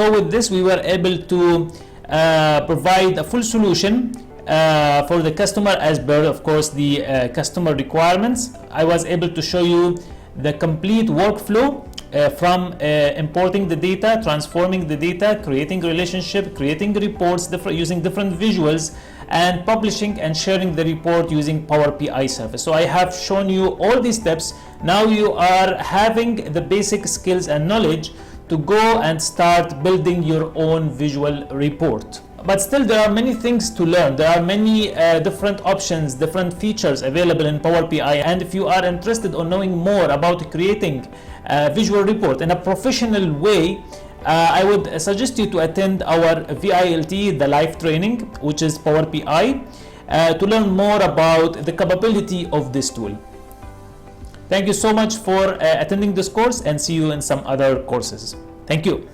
So with this, we were able to provide a full solution for the customer as per, of course, the customer requirements. I was able to show you the complete workflow from importing the data, transforming the data, creating relationship, creating reports using different visuals, and publishing and sharing the report using Power BI service. So I have shown you all these steps. Now you are having the basic skills and knowledge to go and start building your own visual report. But still, there are many things to learn. There are many different options, different features available in Power BI. And if you are interested in knowing more about creating a visual report in a professional way, I would suggest you to attend our VILT, the live training, which is Power BI, to learn more about the capability of this tool. Thank you so much for attending this course, and see you in some other courses. Thank you.